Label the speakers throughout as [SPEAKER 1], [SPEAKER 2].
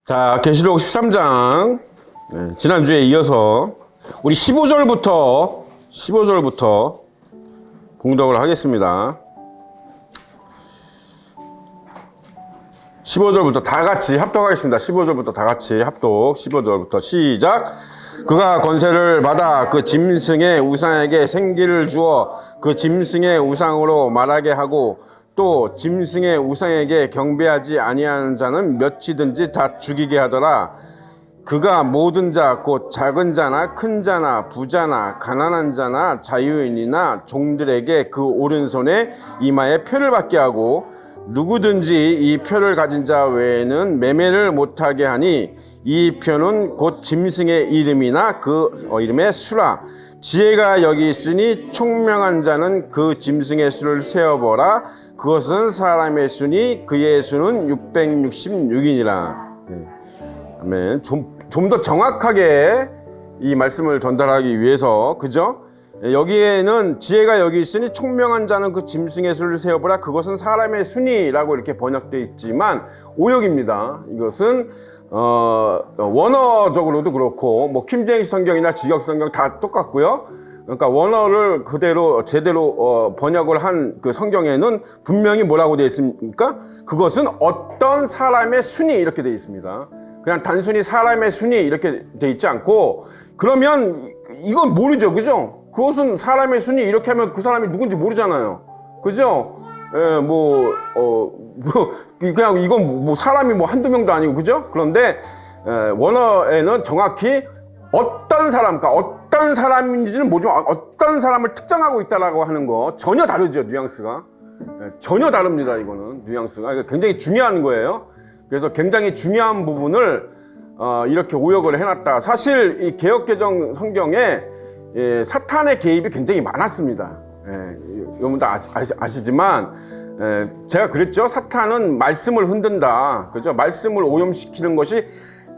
[SPEAKER 1] 자, 계시록 13장. 지난주에 이어서 우리 15절부터 봉독을 하겠습니다. 15절부터 다 같이 합독하겠습니다. 15절부터 다 같이 합독. 15절부터 시작. 그가 권세를 받아 그 짐승의 우상에게 생기를 주어 그 짐승의 우상으로 말하게 하고 또 짐승의 우상에게 경배하지 아니하는 자는 몇이든지 다 죽이게 하더라. 그가 모든 자 곧 작은 자나 큰 자나 부자나 가난한 자나 자유인이나 종들에게 그 오른손에 이마에 표를 받게 하고 누구든지 이 표를 가진 자 외에는 매매를 못하게 하니 이 표는 곧 짐승의 이름이나 그 이름의 수라. 지혜가 여기 있으니 총명한 자는 그 짐승의 수를 세어보라. 그것은 사람의 수니 그의 수는 666이니라. 아멘. 좀 더 정확하게 이 말씀을 전달하기 위해서, 그죠? 여기에는 지혜가 여기 있으니 총명한 자는 그 짐승의 수를 세어보라. 그것은 사람의 수니라고 이렇게 번역되어 있지만 오역입니다. 이것은 원어적으로도 그렇고 뭐 킹제임스 성경이나 직역 성경 다 똑같고요. 그러니까 원어를 그대로 제대로 번역을 한 그 성경에는 분명히 뭐라고 되어 있습니까? 그것은 어떤 사람의 순위 이렇게 되어 있습니다. 그냥 단순히 사람의 순위 이렇게 되어 있지 않고, 그러면 이건 모르죠, 그죠? 그것은 사람의 순위 이렇게 하면 그 사람이 누군지 모르잖아요, 그죠? 그냥 이건 뭐 사람이 뭐 한두 명도 아니고, 그죠? 그런데 원어에는 정확히 어떤 사람, 그러니까 어떤 사람인지는 모르지만 어떤 사람을 특정하고 있다라고 하는 거 전혀 다르죠, 뉘앙스가. 전혀 다릅니다, 이거는 뉘앙스가. 굉장히 중요한 거예요. 그래서 굉장히 중요한 부분을 이렇게 오역을 해놨다. 사실 이 개역개정 성경에 사탄의 개입이 굉장히 많았습니다. 여러분도 아시지만 제가 그랬죠. 사탄은 말씀을 흔든다, 그죠? 말씀을 오염시키는 것이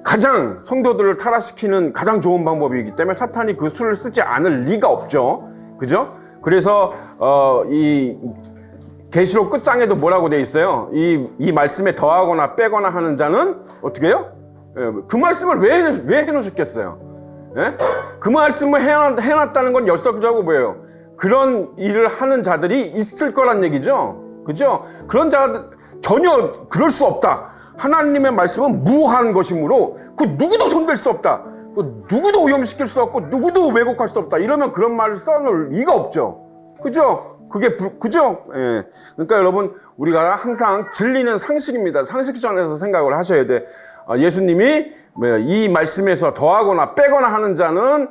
[SPEAKER 1] 가장 성도들을 타락시키는 가장 좋은 방법이기 때문에 사탄이 그 수를 쓰지 않을 리가 없죠, 그죠? 그래서 이 계시록 끝장에도 뭐라고 돼 있어요? 이 말씀에 더하거나 빼거나 하는 자는 어떻게 해요? 그 말씀을 왜 해놓으셨겠어요? 그 말씀을 해놨다는 건 열석적으로 뭐예요? 그런 일을 하는 자들이 있을 거란 얘기죠, 그죠? 그런 자들 전혀 그럴 수 없다. 하나님의 말씀은 무한 것이므로 그 누구도 손댈 수 없다. 그 누구도 오염시킬 수 없고 누구도 왜곡할 수 없다. 이러면 그런 말을 써놓을 리가 없죠, 그죠? 그죠? 예. 그러니까 여러분, 우리가 항상 진리는 상식입니다. 상식전에서 생각을 하셔야 돼. 예수님이 이 말씀에서 더하거나 빼거나 하는 자는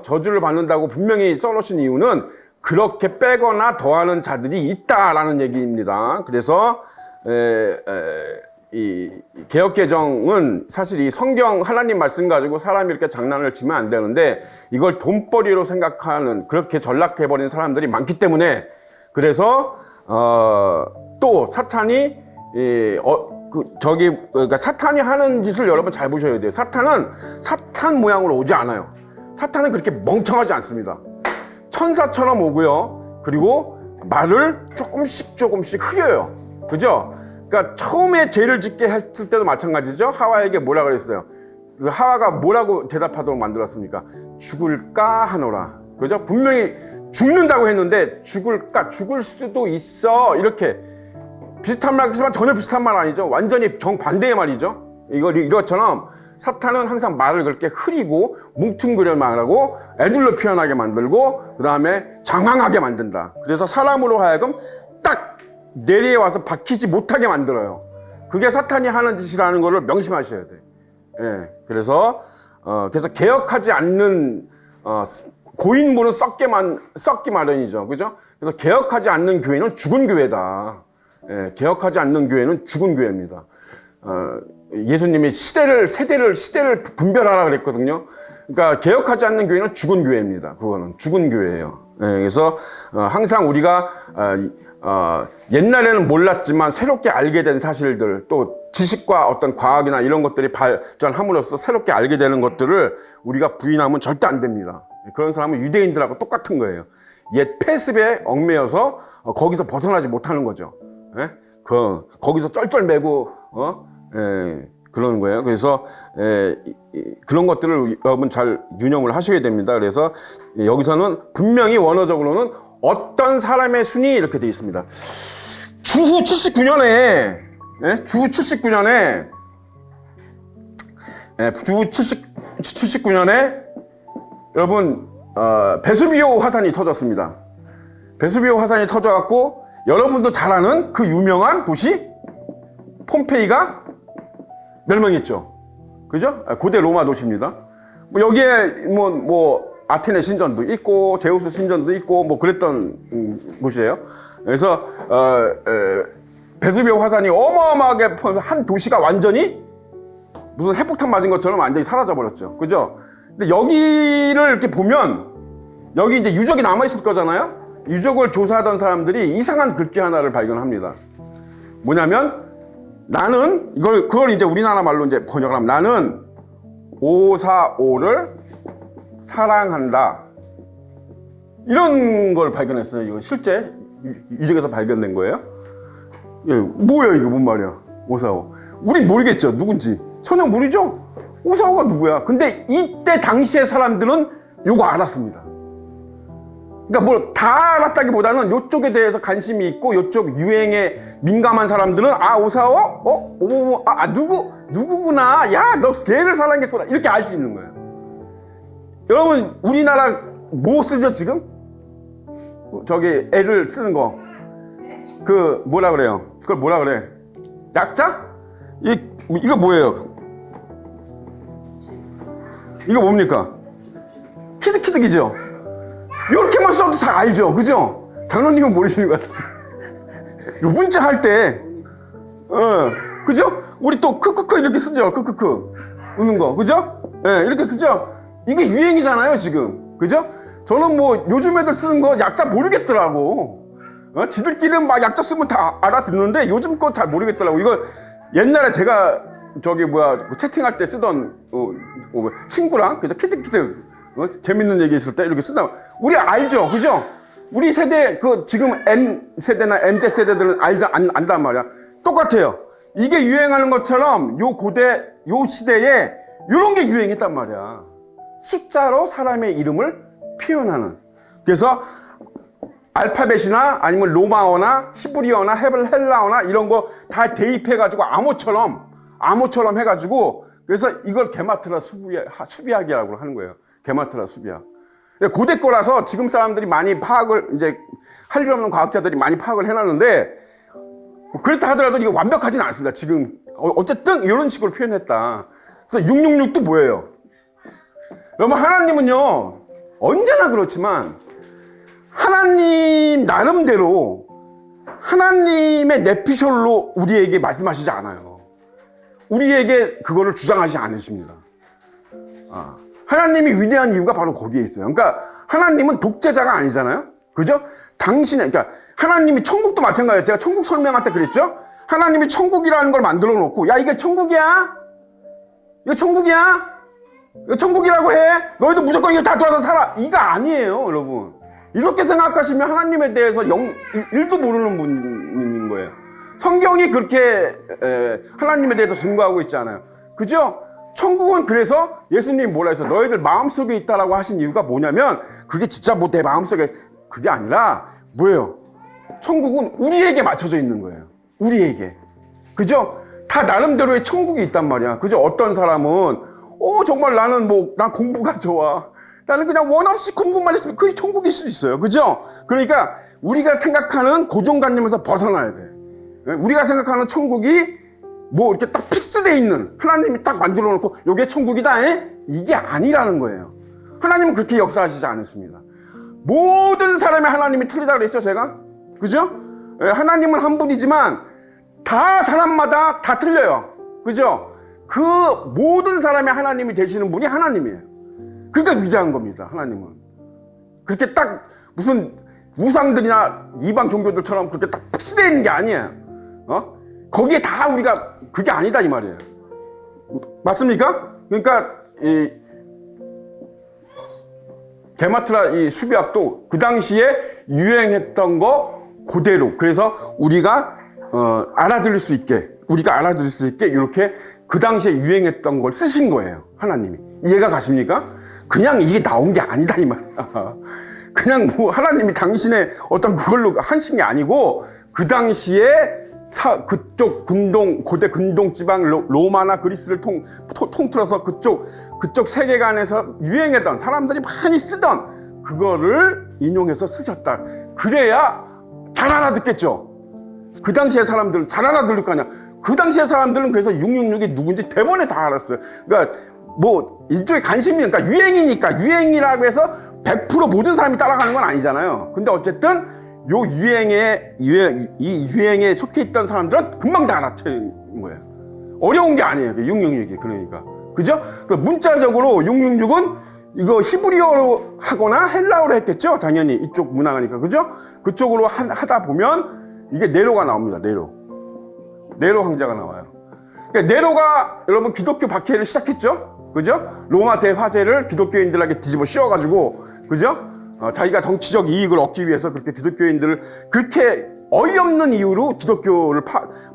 [SPEAKER 1] 저주를 받는다고 분명히 써놓으신 이유는 그렇게 빼거나 더하는 자들이 있다라는 얘기입니다. 그래서 이 개역개정은 사실 이 성경 하나님 말씀 가지고 사람이 이렇게 장난을 치면 안 되는데 이걸 돈벌이로 생각하는, 그렇게 전락해버린 사람들이 많기 때문에, 그래서 또 사탄이 그러니까 사탄이 하는 짓을 여러분 잘 보셔야 돼요. 사탄은 사탄 모양으로 오지 않아요. 사탄은 그렇게 멍청하지 않습니다. 천사처럼 오고요. 그리고 말을 조금씩 흐려요, 그죠? 그러니까 처음에 죄를 짓게 했을 때도 마찬가지죠. 하와에게 뭐라 그랬어요? 그 하와가 뭐라고 대답하도록 만들었습니까? 죽을까 하노라, 그죠? 분명히 죽는다고 했는데 죽을 수도 있어, 이렇게 비슷한 말이지만 전혀 비슷한 말 아니죠. 완전히 정반대의 말이죠. 이것처럼 사탄은 항상 말을 그렇게 흐리고 뭉퉁그려 말하고 애들로 표현하게 만들고 그 다음에 장황하게 만든다. 그래서 사람으로 하여금 딱 내리에 와서 박히지 못하게 만들어요. 그게 사탄이 하는 짓이라는 것을 명심하셔야 돼. 예. 그래서 개혁하지 않는 고인물은 썩기 마련이죠, 그죠? 그래서 개혁하지 않는 교회는 죽은 교회다. 예. 개혁하지 않는 교회는 죽은 교회입니다. 예수님이 세대를 분별하라 그랬거든요. 그러니까 개혁하지 않는 교회는 죽은 교회입니다. 그거는 죽은 교회예요. 예. 그래서 항상 우리가 옛날에는 몰랐지만 새롭게 알게 된 사실들, 또 지식과 어떤 과학이나 이런 것들이 발전함으로써 새롭게 알게 되는 것들을 우리가 부인하면 절대 안 됩니다. 그런 사람은 유대인들하고 똑같은 거예요. 옛 폐습에 얽매여서 거기서 벗어나지 못하는 거죠. 예? 거기서 쩔쩔매고 그러는 거예요. 그래서 그런 것들을 여러분 잘 유념을 하셔야 됩니다. 그래서 여기서는 분명히 원어적으로는 어떤 사람의 순이 이렇게 되어 있습니다. 주후 79년에 주후 79년에 주후 79년에 여러분 베수비오 화산이 터졌습니다. 베수비오 화산이 터져갖고 여러분도 잘 아는 그 유명한 도시 폼페이가 멸망했죠. 그죠? 고대 로마 도시입니다. 뭐 여기에 뭐 아테네 신전도 있고 제우스 신전도 있고 뭐 그랬던 곳이에요. 그래서 베수비오 화산이 어마어마하게 한 도시가 완전히 무슨 핵폭탄 맞은 것처럼 완전히 사라져 버렸죠. 그죠? 근데 여기를 이렇게 보면 여기 이제 유적이 남아 있을 거잖아요. 유적을 조사하던 사람들이 이상한 글귀 하나를 발견합니다. 뭐냐면 나는 그걸 이제 우리나라 말로 이제 번역을 하면 나는 545를 사랑한다. 이런 걸 발견했어요. 이거 실제 유적에서 발견된 거예요. 뭐야 이거 뭔 말이야? 545. 우린 모르겠죠. 누군지. 전혀 모르죠. 545가 누구야? 근데 이때 당시의 사람들은 요거 알았습니다. 그러니까 뭐 다 알았다기보다는 요쪽에 대해서 관심이 있고 요쪽 유행에 민감한 사람들은 545? 누구구나. 야, 너 걔를 사랑했구나. 이렇게 알 수 있는 거예요. 여러분, 우리나라 뭐 쓰죠, 지금? 저기 애를 쓰는 거. 그 뭐라 그래요? 그걸 뭐라 그래? 약자? 이거 뭐예요? 이거 뭡니까? 키득키득이죠? 이렇게만 써도 잘 알죠? 그죠? 장로님은 모르시는 것 같아요. 문자 할 때, 그죠? 우리 또 크크크 이렇게 쓰죠? 크크크. 웃는 거, 그죠? 이렇게 쓰죠? 이게 유행이잖아요, 지금. 그죠? 저는 뭐 요즘 애들 쓰는 거 약자 모르겠더라고. 지들끼리는 막 약자 쓰면 다 알아듣는데 요즘 거 잘 모르겠더라고. 이거 옛날에 제가 채팅할 때 쓰던 친구랑 그죠? 키득키득 재밌는 얘기 있을 때 이렇게 쓰다 우리 알죠, 그죠? 우리 세대 지금 M 세대나 MZ 세대들은 안단 말이야. 똑같아요. 이게 유행하는 것처럼 요 시대에 이런 게 유행했단 말이야. 숫자로 사람의 이름을 표현하는. 그래서 알파벳이나 아니면 로마어나 히브리어나 헬라어나 이런 거 다 대입해가지고 암호처럼 해가지고 그래서 이걸 게마트라 수비학이라고 하는 거예요. 게마트라 수비학. 고대 거라서 지금 사람들이 많이 파악을 이제 할 일 없는 과학자들이 많이 파악을 해놨는데 그렇다 하더라도 이게 완벽하지는 않습니다. 지금 어쨌든 이런 식으로 표현했다. 그래서 666도 뭐예요? 여러분 하나님은요 언제나 그렇지만 하나님 나름대로 하나님의 내피셜로 우리에게 말씀하시지 않아요. 우리에게 그거를 주장하지 않으십니다. 하나님이 위대한 이유가 바로 거기에 있어요. 그러니까 하나님은 독재자가 아니잖아요. 그죠? 그러니까 하나님이 천국도 마찬가지예요. 제가 천국 설명할 때 그랬죠? 하나님이 천국이라는 걸 만들어 놓고 야 이게 천국이야? 이거 천국이야? 이거 천국이라고 해? 너희도 무조건 이거 다 들어와서 살아. 이거 아니에요, 여러분. 이렇게 생각하시면 하나님에 대해서 1도 모르는 분인 거예요. 성경이 그렇게 하나님에 대해서 증거하고 있지 않아요. 그죠? 천국은 그래서 예수님이 뭐라 해서 너희들 마음속에 있다라고 하신 이유가 뭐냐면 그게 진짜 뭐 내 마음속에 그게 아니라 뭐예요? 천국은 우리에게 맞춰져 있는 거예요. 우리에게. 그죠? 다 나름대로의 천국이 있단 말이야. 그죠? 어떤 사람은 정말 난 공부가 좋아. 나는 그냥 원 없이 공부만 했으면 그게 천국일 수 있어요. 그죠? 그러니까 우리가 생각하는 고정관념에서 벗어나야 돼. 우리가 생각하는 천국이 뭐 이렇게 딱 픽스되어 있는 하나님이 딱 만들어 놓고 요게 천국이다. 이게 아니라는 거예요. 하나님은 그렇게 역사하시지 않으십니다. 모든 사람의 하나님이 틀리다고 그랬죠, 제가? 그죠? 하나님은 한 분이지만 다 사람마다 다 틀려요. 그죠? 그 모든 사람의 하나님이 되시는 분이 하나님이에요. 그러니까 위대한 겁니다, 하나님은. 그렇게 딱 무슨 우상들이나 이방 종교들처럼 그렇게 딱 픽스되어 있는 게 아니에요. 거기에 다 우리가 그게 아니다 이 말이에요. 맞습니까? 그러니까 이 게마트라 이 수비학도 그 당시에 유행했던 거 그대로 그래서 우리가 알아들을 수 있게 이렇게 그 당시에 유행했던 걸 쓰신 거예요. 하나님이. 이해가 가십니까? 그냥 이게 나온 게 아니다 이 말이야. 그냥 뭐 하나님이 당신의 어떤 그걸로 하신 게 아니고 그 당시에 그쪽 고대 근동 지방 로마나 그리스를 통틀어서 그쪽 세계관에서 유행했던 사람들이 많이 쓰던 그거를 인용해서 쓰셨다. 그래야 잘 알아듣겠죠. 그 당시에 사람들은 잘 알아들을 거 아니야. 그 당시에 사람들은 그래서 666이 누군지 대번에 다 알았어요. 그러니까 뭐 이쪽에 관심이, 그러니까 유행이니까, 유행이라고 해서 100% 모든 사람이 따라가는 건 아니잖아요. 근데 어쨌든 이 유행에 속해 있던 사람들은 금방 다 알아채는 거예요. 어려운 게 아니에요. 666이. 그러니까. 그죠? 그래서 문자적으로 666은 이거 히브리어로 하거나 헬라어로 했겠죠? 당연히 이쪽 문화가니까. 그죠? 그쪽으로 하다 보면 이게 네로가 나옵니다. 네로 황제가 나와요. 그러니까 네로가 여러분 기독교 박해를 시작했죠? 그죠? 로마 대화재를 기독교인들에게 뒤집어 씌워가지고, 그죠? 자기가 정치적 이익을 얻기 위해서 그렇게 기독교인들을 그렇게 어이없는 이유로 기독교를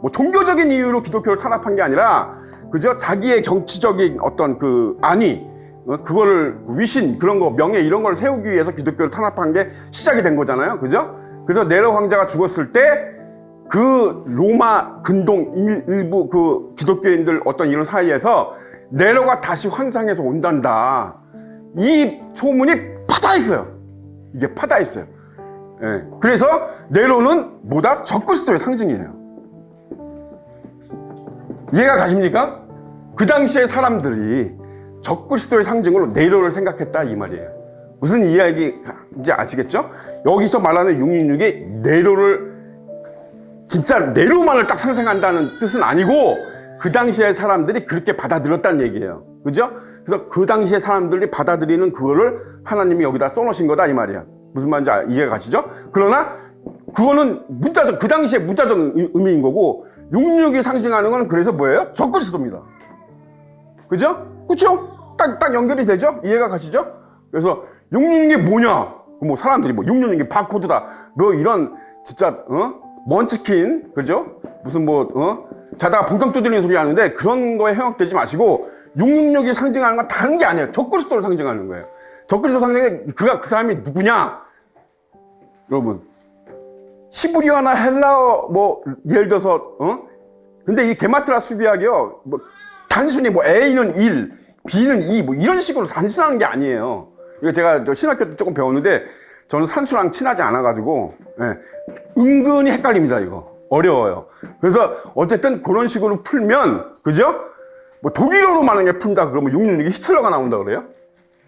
[SPEAKER 1] 뭐 종교적인 이유로 기독교를 탄압한 게 아니라, 그죠? 자기의 정치적인 어떤 그 안위, 그거를 위신, 그런 거, 명예 이런 걸 세우기 위해서 기독교를 탄압한 게 시작이 된 거잖아요. 그죠? 그래서 네로 황제가 죽었을 때 그 로마 근동 일부 그 기독교인들 어떤 이런 사이에서 네로가 다시 환상에서 온단다. 이 소문이 파다했어요. 이게 파다했어요. 예. 그래서 네로는 뭐다? 적그리스도의 상징이에요. 이해가 가십니까? 그 당시에 사람들이 적그리스도의 상징으로 네로를 생각했다 이 말이에요. 무슨 이야기인지 아시겠죠? 여기서 말하는 666이 네로를 진짜 네로만을 딱 상상한다는 뜻은 아니고 그 당시에 사람들이 그렇게 받아들였다는 얘기예요. 그죠? 그래서 그 당시에 사람들이 받아들이는 그거를 하나님이 여기다 써놓으신 거다 이 말이야. 무슨 말인지 이해가 가시죠? 그러나 그거는 문자적, 그 당시에 문자적 의미인 거고 666이 상징하는 건 그래서 뭐예요? 적그리스도입니다. 그죠? 그쵸? 딱 연결이 되죠? 이해가 가시죠? 그래서 666이 뭐냐? 뭐 사람들이 뭐 666이 바코드다. 뭐 이런 진짜 먼치킨, 그죠? 무슨 자다가 봉탕 두드리는 소리 하는데 그런 거에 현혹되지 마시고 666이 상징하는 건 다른 게 아니에요. 적그리스도를 상징하는 거예요. 적그리스도 상징에 그 사람이 누구냐? 여러분, 히브리어나 헬라어 뭐 예를 들어서 근데 이 게마트라 수비학이요. 뭐 단순히 뭐 A는 1, B는 2 뭐 이런 식으로 단순하는 게 아니에요. 이거 제가 신학교 때 조금 배웠는데 저는 산수랑 친하지 않아가지고 은근히 헷갈립니다. 이거 어려워요. 그래서 어쨌든 그런 식으로 풀면, 그죠? 뭐 독일어로 만약에 푼다 그러면 666이 히틀러가 나온다 그래요?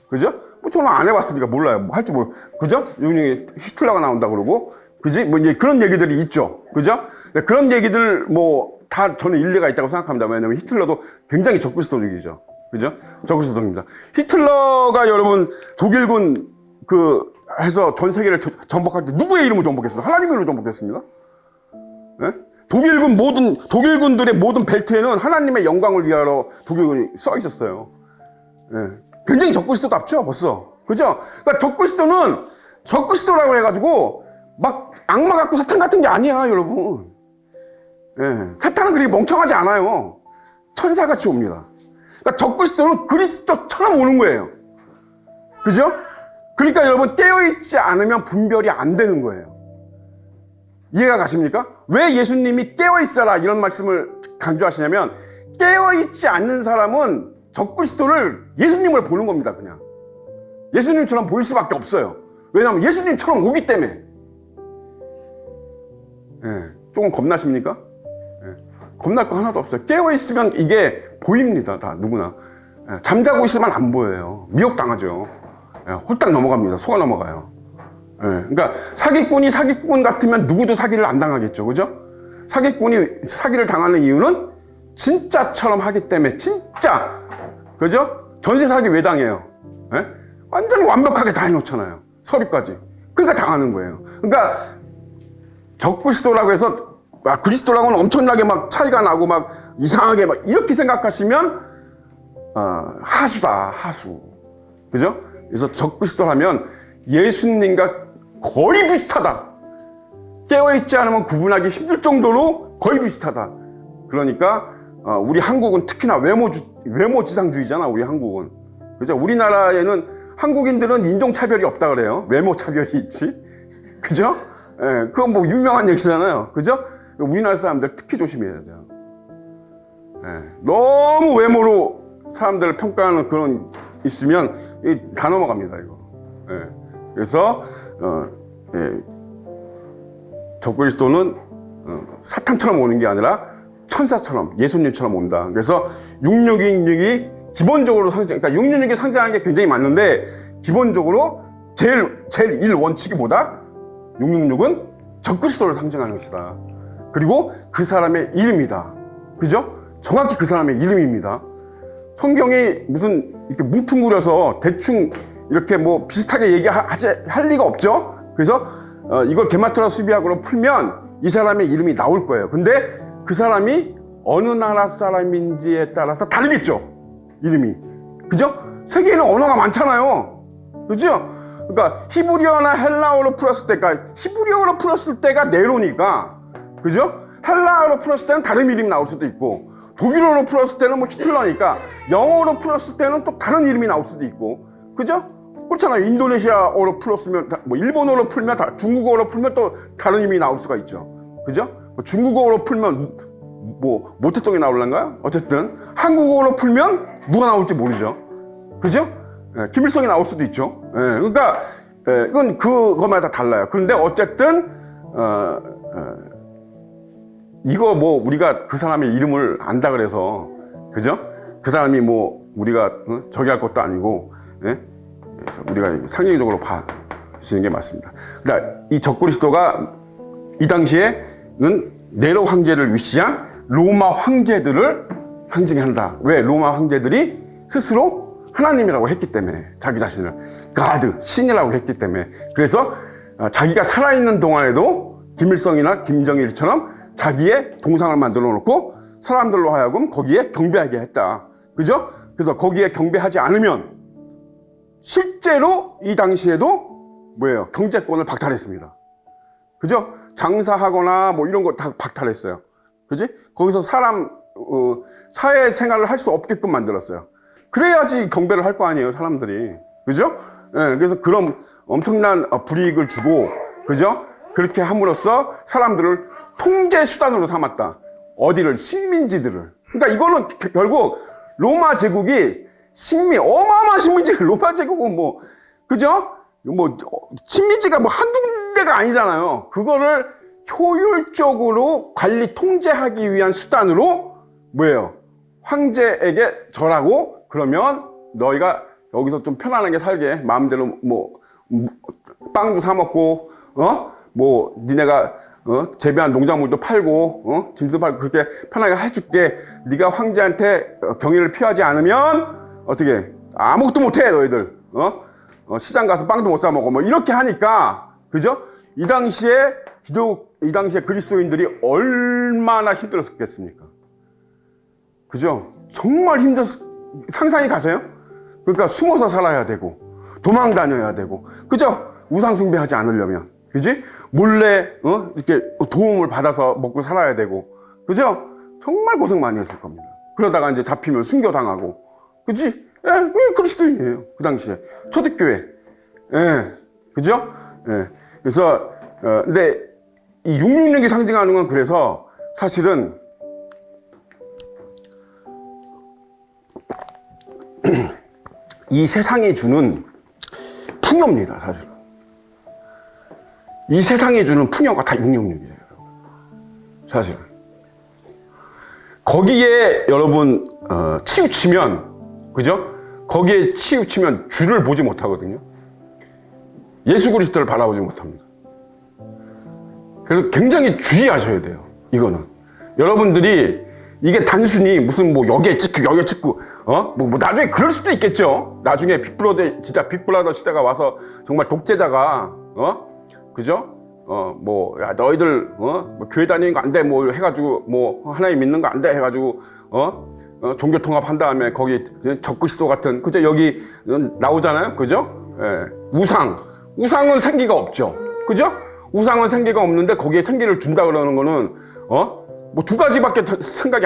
[SPEAKER 1] 그죠? 뭐 저는 안 해봤으니까 몰라요. 뭐 할 줄 모르. 그죠? 666이 히틀러가 나온다 그러고, 그지? 뭐 이제 그런 얘기들이 있죠. 그죠? 그런 얘기들 뭐 다 저는 일리가 있다고 생각합니다. 왜냐면 히틀러도 굉장히 적그리스도적이죠. 그죠? 적그리스도입니다. 히틀러가 여러분 독일군 해서 전 세계를 정복할 때 누구의 이름으로 정복했습니까? 하나님의 이름으로 정복했습니다. 네? 독일군들의 모든 벨트에는 하나님의 영광을 위하여 독일군이 써 있었어요. 네. 굉장히 적그리스도답죠, 벌써. 그죠? 그러니까 적그리스도라고 해가지고 막 악마 같고 사탄 같은 게 아니야, 여러분. 네. 사탄은 그렇게 멍청하지 않아요. 천사같이 옵니다. 그러니까 적그리스도는 그리스도처럼 오는 거예요. 그죠? 그러니까 여러분 깨어있지 않으면 분별이 안 되는 거예요. 이해가 가십니까? 왜 예수님이 깨어있어라 이런 말씀을 강조하시냐면 깨어있지 않는 사람은 적그리스도를 예수님을 보는 겁니다. 그냥 예수님처럼 보일 수밖에 없어요. 왜냐하면 예수님처럼 오기 때문에. 조금 겁나십니까? 겁날 거 하나도 없어요. 깨어있으면 이게 보입니다. 다 누구나. 잠자고 있으면 안 보여요. 미혹당하죠. 홀딱 넘어갑니다. 속아 넘어가요. 그러니까 사기꾼이 사기꾼 같으면 누구도 사기를 안 당하겠죠. 그죠? 사기꾼이 사기를 당하는 이유는 진짜처럼 하기 때문에. 진짜. 그죠? 전세 사기 왜 당해요? 완전히 완벽하게 다 해놓잖아요. 서류까지. 그러니까 당하는 거예요. 그러니까 적그리스도라고 해서 그리스도랑은 엄청나게 막 차이가 나고 막 이상하게 막 이렇게 생각하시면 하수다. 하수. 그죠? 그래서 적그리스도라면 예수님과 거의 비슷하다. 깨어있지 않으면 구분하기 힘들 정도로 거의 비슷하다. 그러니까 우리 한국은 특히나 외모지상주의잖아. 우리 한국은. 그죠? 우리나라에는 한국인들은 인종차별이 없다 그래요. 외모차별이 있지. 그죠? 예, 그건 뭐 유명한 얘기잖아요. 그죠? 우리나라 사람들 특히 조심해야 돼요. 예, 너무 외모로 사람들을 평가하는 그런 있으면 다 넘어갑니다, 이거. 예, 그래서 적그리스도는 사탄처럼 오는 게 아니라 천사처럼 예수님처럼 온다. 그래서 6666이 기본적으로 그러니까 666이 상징하는 게 굉장히 많은데 기본적으로 제일 1원칙이보다 666은 적그리스도를 상징하는 것이다. 그리고 그 사람의 이름이다. 그죠? 정확히 그 사람의 이름입니다. 성경이 무슨 이렇게 뭉뚱그려서 대충 이렇게 뭐 비슷하게 할 리가 없죠? 그래서 이걸 게마트라 수비학으로 풀면 이 사람의 이름이 나올 거예요. 근데 그 사람이 어느 나라 사람인지에 따라서 다르겠죠? 이름이. 그죠? 세계에는 언어가 많잖아요. 그죠? 그러니까 히브리어나 헬라어로 풀었을 때가 히브리어로 풀었을 때가 네로니까. 그죠? 헬라어로 풀었을 때는 다른 이름이 나올 수도 있고 독일어로 풀었을 때는 뭐 히틀러니까 영어로 풀었을 때는 또 다른 이름이 나올 수도 있고. 그죠? 그렇잖아요. 인도네시아어로 풀었으면 뭐 일본어로 풀면 중국어로 풀면 또 다른 이름이 나올 수가 있죠. 그죠? 뭐 중국어로 풀면 뭐 모태성이 나올란가요? 어쨌든 한국어로 풀면 누가 나올지 모르죠. 그죠? 예, 김일성이 나올 수도 있죠. 예, 그러니까 이건 그거마다 달라요. 그런데 어쨌든 이거 뭐 우리가 그 사람의 이름을 안다 그래서 그죠? 그 사람이 뭐 우리가 저기 할 것도 아니고. 예? 그래서 우리가 상징적으로 봐주시는 게 맞습니다. 그러니까 이 적그리스도가 이 당시에는 네로 황제를 위시한 로마 황제들을 상징한다. 왜? 로마 황제들이 스스로 하나님이라고 했기 때문에 자기 자신을 가드, 신이라고 했기 때문에. 그래서 자기가 살아있는 동안에도 김일성이나 김정일처럼 자기의 동상을 만들어 놓고 사람들로 하여금 거기에 경배하게 했다. 그죠? 그래서 거기에 경배하지 않으면 실제로 이 당시에도 뭐예요? 경제권을 박탈했습니다. 그죠? 장사하거나 뭐 이런 거 다 박탈했어요. 그지? 거기서 사회생활을 할 수 없게끔 만들었어요. 그래야지 경배를 할 거 아니에요, 사람들이. 그죠? 예, 그래서 그런 엄청난 불이익을 주고, 그죠? 그렇게 함으로써 사람들을 통제 수단으로 삼았다. 어디를? 식민지들을. 그러니까 이거는 결국 로마 제국이 어마어마한 식민지, 로마 제국은 뭐, 그죠? 뭐, 식민지가 뭐 한두 군데가 아니잖아요. 그거를 효율적으로 관리, 통제하기 위한 수단으로 뭐예요? 황제에게 절하고, 그러면 너희가 여기서 좀 편안하게 살게, 마음대로 뭐, 빵도 사먹고, 뭐, 니네가, 재배한 농작물도 팔고, 짐도 팔고, 그렇게 편하게 해줄게. 네가 황제한테 경의를 표하지 않으면, 어떻게, 아무것도 못해, 너희들. 시장 가서 빵도 못 사먹어. 뭐, 이렇게 하니까, 그죠? 이 당시에 그리스도인들이 얼마나 힘들었겠습니까? 그죠? 정말 상상이 가세요? 그러니까 숨어서 살아야 되고, 도망 다녀야 되고, 그죠? 우상숭배하지 않으려면. 그지? 몰래, 이렇게 도움을 받아서 먹고 살아야 되고, 그죠? 정말 고생 많이 했을 겁니다. 그러다가 이제 잡히면 순교당하고, 그지? 예, 그리스도인이에요. 그 당시에. 초대교회. 예, 그죠? 예. 그래서, 근데 이 666이 상징하는 건 그래서 사실은 이 세상이 주는 풍요입니다, 사실은. 이 세상이 주는 풍요가 다 666이에요. 사실은. 거기에 여러분 치우치면, 그죠? 거기에 치우치면 주를 보지 못하거든요. 예수 그리스도를 바라보지 못합니다. 그래서 굉장히 주의하셔야 돼요. 이거는 여러분들이 이게 단순히 무슨 뭐 여기에 찍고 뭐 나중에 그럴 수도 있겠죠. 나중에 빅브라더 시대가 와서 정말 독재자가 그죠? 뭐 야 너희들 뭐 교회 다니는 거 안 돼 뭐 해가지고 뭐 하나님 믿는 거 안 돼 해가지고 종교 통합한 다음에 거기 적그리스도 같은, 그죠? 여기 나오잖아요, 그죠? 예. 우상은 생기가 없죠, 그죠? 우상은 생기가 없는데 거기에 생기를 준다 그러는 거는 뭐 두 가지밖에 생각이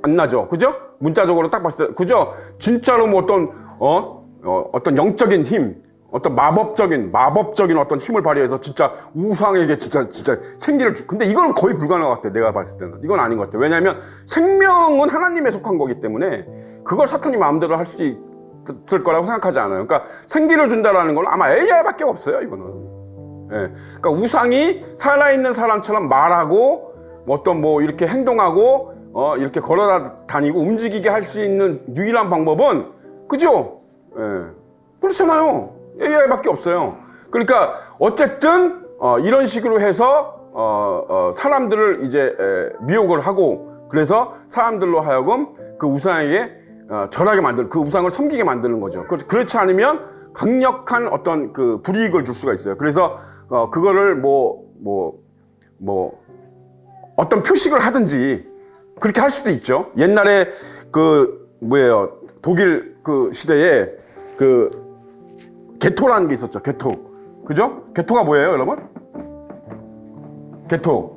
[SPEAKER 1] 안 나죠. 그죠? 문자적으로 딱 봤을 때. 그죠? 진짜로 뭐 어떤 영적인 힘, 어떤 마법적인 어떤 힘을 발휘해서 진짜 우상에게 진짜 생기를 근데 이건 거의 불가능한 것 같아요. 내가 봤을 때는. 이건 아닌 것 같아요. 왜냐하면 생명은 하나님에 속한 거기 때문에 그걸 사탄이 마음대로 할 수 있을 거라고 생각하지 않아요. 그러니까 생기를 준다라는 건 아마 AI밖에 없어요. 이거는. 예. 그러니까 우상이 살아있는 사람처럼 말하고 어떤 뭐 이렇게 행동하고 이렇게 걸어 다니고 움직이게 할 수 있는 유일한 방법은 그죠? 예. 그렇잖아요. AI밖에 없어요. 그러니까 어쨌든 이런 식으로 해서 사람들을 이제 미혹을 하고 그래서 사람들로 하여금 그 우상에게 절하게 만드는 그 우상을 섬기게 만드는 거죠. 그렇지 않으면 강력한 어떤 그 불이익을 줄 수가 있어요. 그래서 그거를 어떤 표식을 하든지 그렇게 할 수도 있죠. 옛날에 독일 그 시대에 게토라는 게 있었죠. 게토. 그죠? 게토가 뭐예요, 여러분? 게토.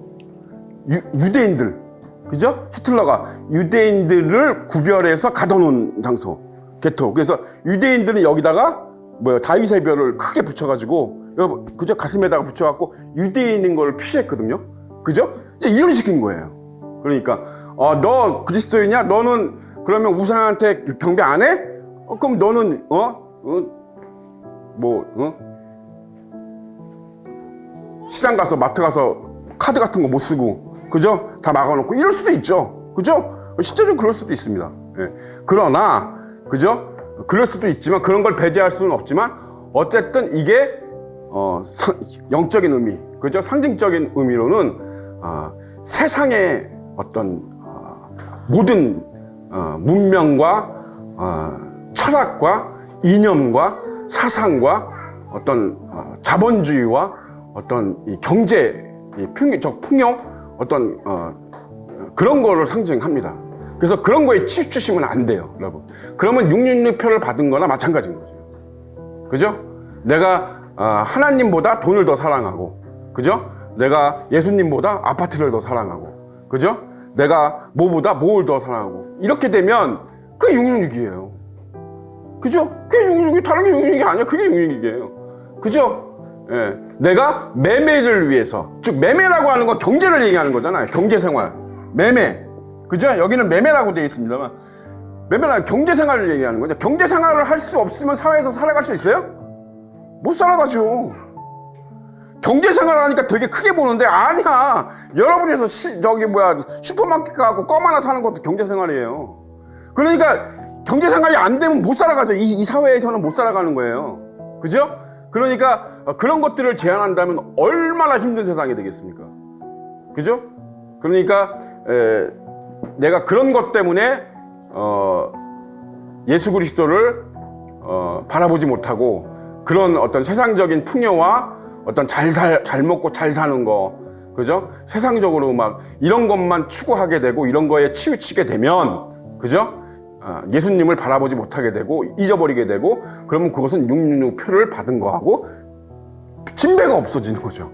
[SPEAKER 1] 유대인들. 그죠? 히틀러가 유대인들을 구별해서 가둬놓은 장소. 게토. 그래서 유대인들은 여기다가 다윗의 별을 크게 붙여가지고, 그죠? 가슴에다가 붙여갖고 유대인인 걸 표시했거든요. 그죠? 이제 이런 식인 거예요. 그러니까, 너 그리스도인이야? 너는 그러면 우상한테 경배 안 해? 그럼 너는, 시장 가서 마트 가서 카드 같은 거 못 쓰고 그죠? 다 막아놓고 이럴 수도 있죠. 그죠? 실제로 그럴 수도 있습니다. 예. 그러나 그죠? 그럴 수도 있지만 그런 걸 배제할 수는 없지만 어쨌든 이게 영적인 의미 그죠? 상징적인 의미로는 세상의 어떤 모든 문명과 철학과 이념과 사상과 어떤 자본주의와 어떤 이 경제, 평균적 풍요, 어떤 그런 거를 상징합니다. 그래서 그런 거에 치우치시면 안 돼요, 여러분. 그러면 666표를 받은 거나 마찬가지인 거죠. 그죠? 내가 하나님보다 돈을 더 사랑하고, 그죠? 내가 예수님보다 아파트를 더 사랑하고, 그죠? 내가 뭐보다 뭐를 더 사랑하고, 이렇게 되면 그게 666이에요. 그죠? 그게 666이 다른 게 666이 아니야. 그게 666이에요. 그죠? 예. 내가 매매를 위해서, 즉 매매라고 하는 건 경제를 얘기하는 거잖아요. 경제생활. 매매. 그죠? 여기는 매매라고 되어 있습니다만 매매는 경제생활을 얘기하는 거죠. 경제생활을 할 수 없으면 사회에서 살아갈 수 있어요? 못 살아가죠. 경제생활을 하니까 되게 크게 보는데 아니야. 여러분에서 슈퍼마켓 가고 껌 하나 사는 것도 경제생활이에요. 그러니까 경제생활이 안 되면 못 살아가죠. 이 사회에서는 못 살아가는 거예요. 그죠? 그러니까 그런 것들을 제한한다면 얼마나 힘든 세상이 되겠습니까? 그죠? 그러니까 내가 그런 것 때문에 예수 그리스도를 바라보지 못하고 그런 어떤 세상적인 풍요와 어떤 잘 먹고 잘 사는 거, 그죠? 세상적으로 막 이런 것만 추구하게 되고 이런 거에 치우치게 되면, 그죠? 예수님을 바라보지 못하게 되고 잊어버리게 되고 그러면 그것은 666표를 받은 거하고 진배가 없어지는 거죠.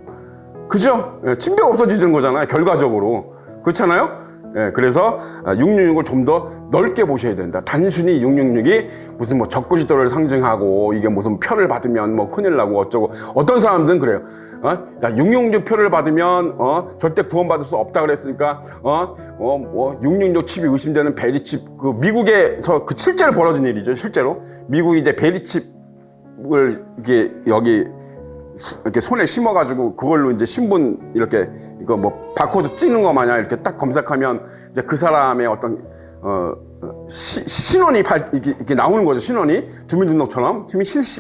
[SPEAKER 1] 그죠? 진배가 없어지는 거잖아요. 결과적으로. 그렇잖아요? 예, 그래서 666을 좀 더 넓게 보셔야 된다. 단순히 666이 무슨 뭐 적그리스도를 상징하고 이게 무슨 표를 받으면 뭐 큰일 나고 어쩌고 어떤 사람들은 그래요. 야, 666 표를 받으면 절대 구원받을 수 없다 그랬으니까 666 칩이 의심되는 베리칩 그 미국에서 그 실제로 벌어진 일이죠. 실제로 미국이 이제 베리칩을 이렇게 손에 심어가지고 그걸로 이제 신분 이렇게 이거 뭐 바코드 찍는 거 마냥 이렇게 딱 검색하면 이제 그 사람의 어떤 신원이 이렇게 나오는 거죠. 신원이 주민등록처럼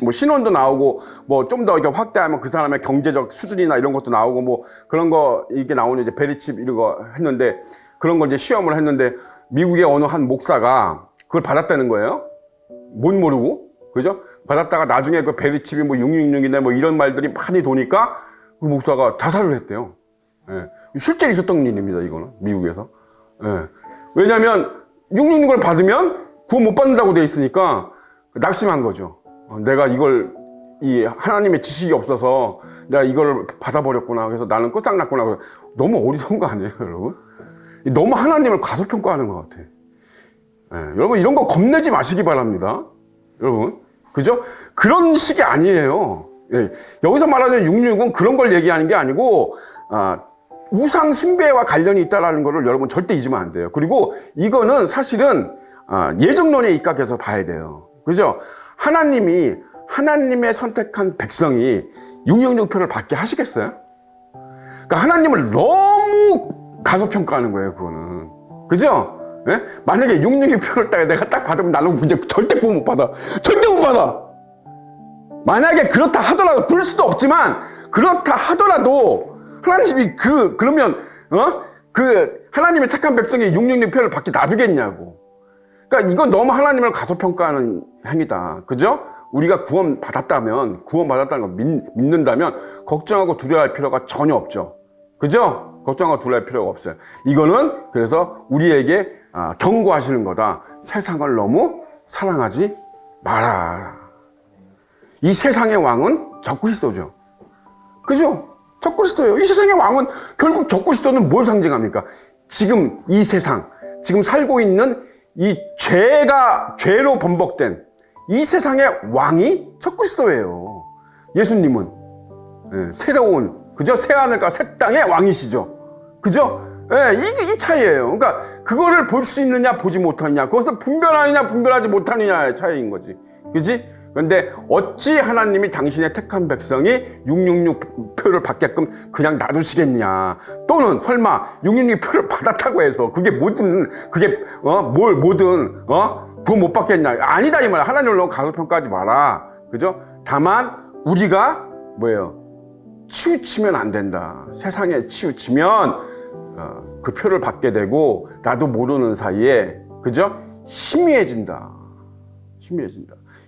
[SPEAKER 1] 뭐 신원도 나오고 뭐 좀 더 이렇게 확대하면 그 사람의 경제적 수준이나 이런 것도 나오고 뭐 그런 거 이게 나오는 이제 베리칩 이런 거 했는데 그런 걸 이제 시험을 했는데 미국의 어느 한 목사가 그걸 받았다는 거예요. 못 모르고 그죠? 받았다가 나중에 그 베리칩이 뭐 666이네 뭐 이런 말들이 많이 도니까 그 목사가 자살을 했대요. 예. 실제 있었던 일입니다, 이거는. 미국에서. 예. 왜냐면 666을 받으면 구원 못 받는다고 돼 있으니까 낙심한 거죠. 내가 이 하나님의 지식이 없어서 내가 이걸 받아버렸구나. 그래서 나는 끝장났구나. 너무 어리석은 거 아니에요, 여러분? 너무 하나님을 과소평가하는 것 같아. 여러분 이런 거 겁내지 마시기 바랍니다. 여러분 그죠? 그런 식이 아니에요. 여기서 말하는 666은 그런 걸 얘기하는 게 아니고 우상 숭배와 관련이 있다는 것을 여러분 절대 잊으면 안 돼요. 그리고 이거는 사실은 예정론에 입각해서 봐야 돼요. 그죠? 하나님이 하나님의 선택한 백성이 666표를 받게 하시겠어요? 그러니까 하나님을 너무 가소평가하는 거예요, 그거는. 그죠? 예? 만약에 666표를 내가 딱 받으면 나는 이제 절대 못 받아. 절대 못 받아. 만약에 그렇다 하더라도, 그럴 수도 없지만, 그렇다 하더라도, 하나님이 그러면, 하나님의 택한 백성이 666표를 받게 놔두겠냐고. 그러니까 이건 너무 하나님을 가소평가하는 행위다. 그죠? 우리가 구원받았다는 걸 믿는다면, 걱정하고 두려워할 필요가 전혀 없죠. 그죠? 걱정하고 두려워할 필요가 없어요. 이거는 그래서 우리에게 경고하시는 거다. 세상을 너무 사랑하지 마라. 이 세상의 왕은 적그리스도죠. 그죠? 적그리스도예요. 이 세상의 왕은 결국 적그리스도는 뭘 상징합니까? 지금 이 세상, 지금 살고 있는 이 죄로 번복된 이 세상의 왕이 적그리스도예요. 예수님은 새로운 그죠? 새하늘과 새 땅의 왕이시죠. 그죠? 이게 이 차이예요. 그러니까 그거를 볼 수 있느냐 보지 못하느냐, 그것을 분별하느냐 분별하지 못하느냐의 차이인 거지. 그지? 그런데 어찌 하나님이 당신의 택한 백성이 666표를 받게끔 그냥 놔두시겠냐. 또는 설마 666표를 받았다고 해서 그게 뭐든 구원 못 받겠냐. 아니다 이 말이야. 하나님을 너무 가소평가하지 마라. 그죠? 다만 우리가 치우치면 안 된다. 세상에 치우치면 그 표를 받게 되고 나도 모르는 사이에 그죠? 희미해진다.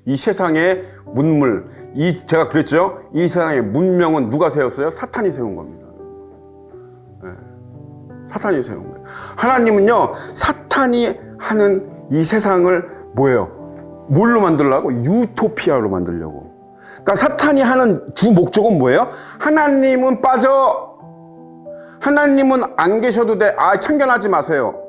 [SPEAKER 1] 이 세상의 문물, 제가 그랬죠? 이 세상의 문명은 누가 세웠어요? 사탄이 세운 겁니다. 사탄이 세운 거예요. 하나님은요, 사탄이 하는 이 세상을 뭘로 만들려고? 유토피아로 만들려고. 그러니까 사탄이 하는 주 목적은 뭐예요? 하나님은 빠져. 하나님은 안 계셔도 돼. 참견하지 마세요.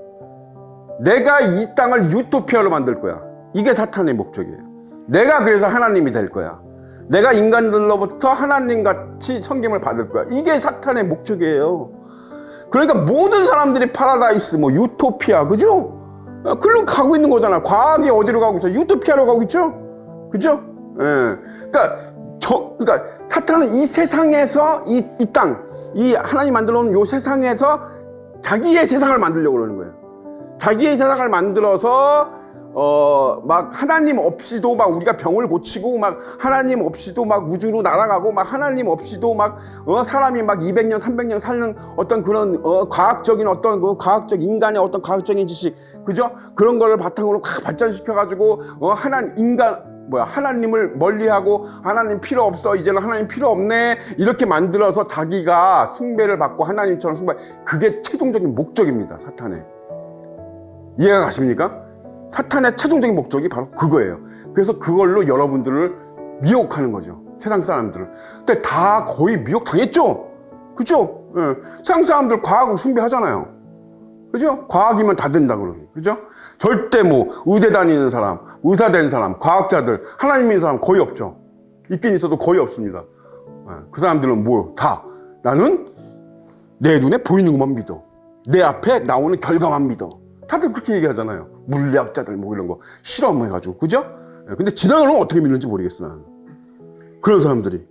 [SPEAKER 1] 내가 이 땅을 유토피아로 만들 거야. 이게 사탄의 목적이에요. 내가 그래서 하나님이 될 거야. 내가 인간들로부터 하나님같이 섬김을 받을 거야. 이게 사탄의 목적이에요. 그러니까 모든 사람들이 파라다이스, 유토피아, 그죠? 그걸로 가고 있는 거잖아. 과학이 어디로 가고 있어? 유토피아로 가고 있죠? 그죠? 그러니까 사탄은 이 세상에서 이 땅, 이 하나님 만들어 놓은 이 세상에서 자기의 세상을 만들려고 그러는 거예요. 자기의 세상을 만들어서 막 하나님 없이도 막 우리가 병을 고치고 막 하나님 없이도 막 우주로 날아가고 막 하나님 없이도 막 사람이 막 200년 300년 사는 어떤 그런 과학적인 과학적 인간의 어떤 과학적인 지식, 그죠? 그런 거를 바탕으로 발전시켜 가지고 하나님을 멀리하고 하나님 필요 없어, 이제는 하나님 필요 없네, 이렇게 만들어서 자기가 숭배를 받고 하나님처럼 그게 최종적인 목적입니다. 사탄의. 이해가 가십니까? 사탄의 최종적인 목적이 바로 그거예요. 그래서 그걸로 여러분들을 미혹하는 거죠. 세상 사람들을. 근데 다 거의 미혹당했죠? 그죠? 세상 사람들 과학을 숭배하잖아요. 그죠? 과학이면 다 된다 그러니. 그죠? 절대 의대 다니는 사람, 의사 된 사람, 과학자들, 하나님 믿는 사람 거의 없죠. 있긴 있어도 거의 없습니다. 그 사람들은 나는 내 눈에 보이는 것만 믿어. 내 앞에 나오는 결과만 믿어. 다들 그렇게 얘기하잖아요. 물리학자들 이런 거 실험해가지고. 그죠? 근데 진화론은 어떻게 믿는지 모르겠어 나는. 그런 사람들이.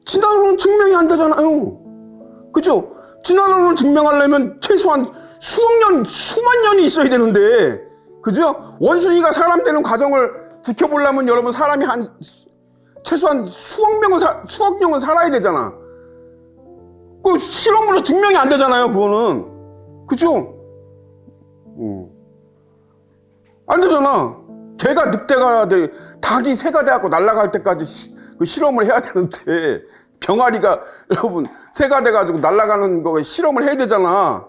[SPEAKER 1] 진화론은 증명이 안 되잖아요. 그죠? 진화론을 증명하려면 최소한 수만 년이 있어야 되는데, 그죠? 원숭이가 사람 되는 과정을 지켜보려면 여러분 사람이 최소한 수억 년은 살아야 되잖아. 그 실험으로 증명이 안 되잖아요, 그거는. 그죠? 안 되잖아. 개가 늑대가 돼, 닭이 새가 돼갖고 날아갈 때까지 그 실험을 해야 되는데, 병아리가 여러분 새가 돼가지고 날아가는 거 실험을 해야 되잖아.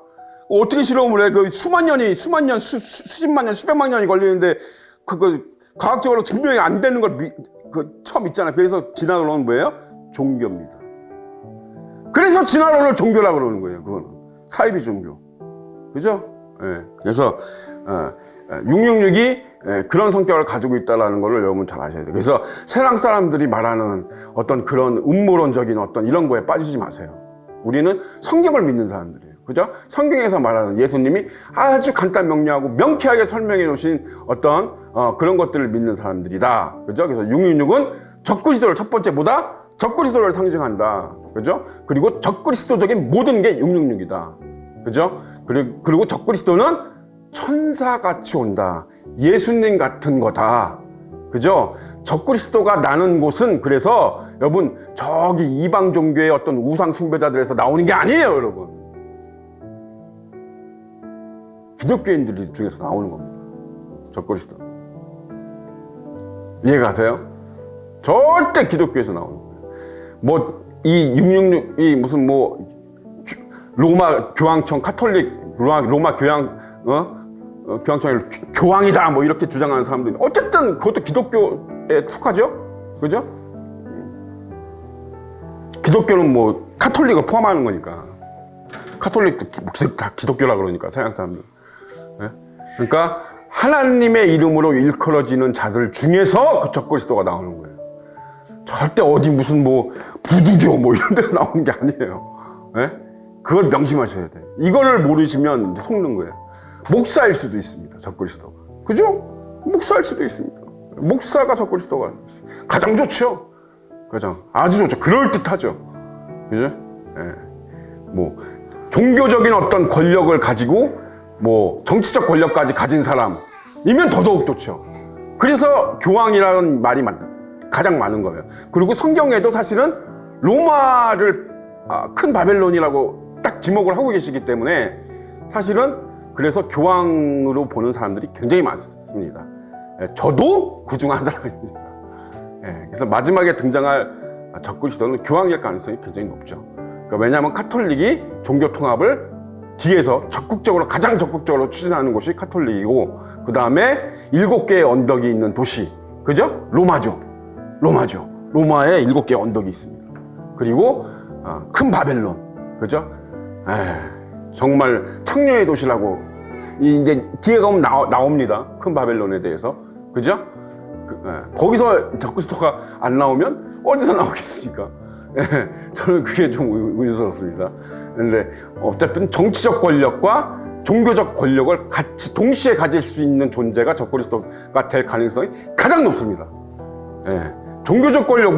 [SPEAKER 1] 어떻게 실험을 해? 수십만 년, 수백만 년이 걸리는데 그거 과학적으로 증명이 안 되는 걸 처음 있잖아. 그래서 진화론은 뭐예요? 종교입니다. 그래서 진화론을 종교라고 그러는 거예요. 그거는 사이비 종교. 그죠? 예. 그래서 666이 그런 성격을 가지고 있다는 것을 여러분 잘 아셔야 돼요. 그래서 세상 사람들이 말하는 어떤 그런 음모론적인 어떤 이런 거에 빠지지 마세요. 우리는 성경을 믿는 사람들이에요. 그죠? 성경에서 말하는 예수님이 아주 간단 명료하고 명쾌하게 설명해 놓으신 어떤 그런 것들을 믿는 사람들이다. 그죠? 그래서 666은 적그리스도를 첫 번째 뭐다? 적그리스도를 상징한다. 그죠? 그리고 적그리스도적인 모든 게 666이다. 그죠? 그리고 적그리스도는 천사같이 온다. 예수님 같은 거다. 그죠? 적그리스도가 나는 곳은 그래서 여러분 저기 이방 종교의 어떤 우상 숭배자들에서 나오는 게 아니에요, 여러분. 기독교인들 중에서 나오는 겁니다. 적그리스도. 이해가 가세요? 절대 기독교에서 나오는 거예요. 뭐 이 666이 무슨 뭐 로마 교황청 카톨릭 로마 교황 교황청이 교황이다 뭐 이렇게 주장하는 사람들이 어쨌든 그것도 기독교에 속하죠, 그죠? 기독교는 뭐 카톨릭을 포함하는 거니까 카톨릭도 다 기독교라 그러니까 서양 사람들. 네? 그러니까 하나님의 이름으로 일컬어지는 자들 중에서 그 적그리스도가 나오는 거예요. 절대 어디 무슨 뭐 부두교 뭐 이런 데서 나오는 게 아니에요. 네? 그걸 명심하셔야 돼요. 이거를 모르시면 이제 속는 거예요. 목사일 수도 있습니다, 적그리스도가. 그죠? 목사일 수도 있습니다. 목사가 적그리스도가 가장 좋죠. 가장 아주 좋죠. 그럴듯하죠. 그죠? 예. 뭐 종교적인 어떤 권력을 가지고 뭐 정치적 권력까지 가진 사람이면 더더욱 좋죠. 그래서 교황이라는 말이 가장 많은 거예요. 그리고 성경에도 사실은 로마를 큰 바벨론이라고 딱 지목을 하고 계시기 때문에 사실은 그래서 교황으로 보는 사람들이 굉장히 많습니다. 저도 그중 한 사람입니다. 그래서 마지막에 등장할 적그리스도는 교황일 가능성이 굉장히 높죠. 그러니까 왜냐하면 카톨릭이 종교 통합을 뒤에서 가장 적극적으로 추진하는 곳이 카톨릭이고, 그 다음에 7개의 언덕이 있는 도시, 그죠? 로마에 7개의 언덕이 있습니다. 그리고 큰 바벨론, 그죠? 정말 창녀의 도시라고 이제 뒤에 가면 나옵니다. 큰 바벨론에 대해서, 그죠? 거기서 적그리스도가 안 나오면 어디서 나오겠습니까? 저는 그게 좀 의문스럽습니다. 근데 어쨌든 정치적 권력과 종교적 권력을 같이 동시에 가질 수 있는 존재가 적그리스도가 될 가능성이 가장 높습니다. 종교적 권력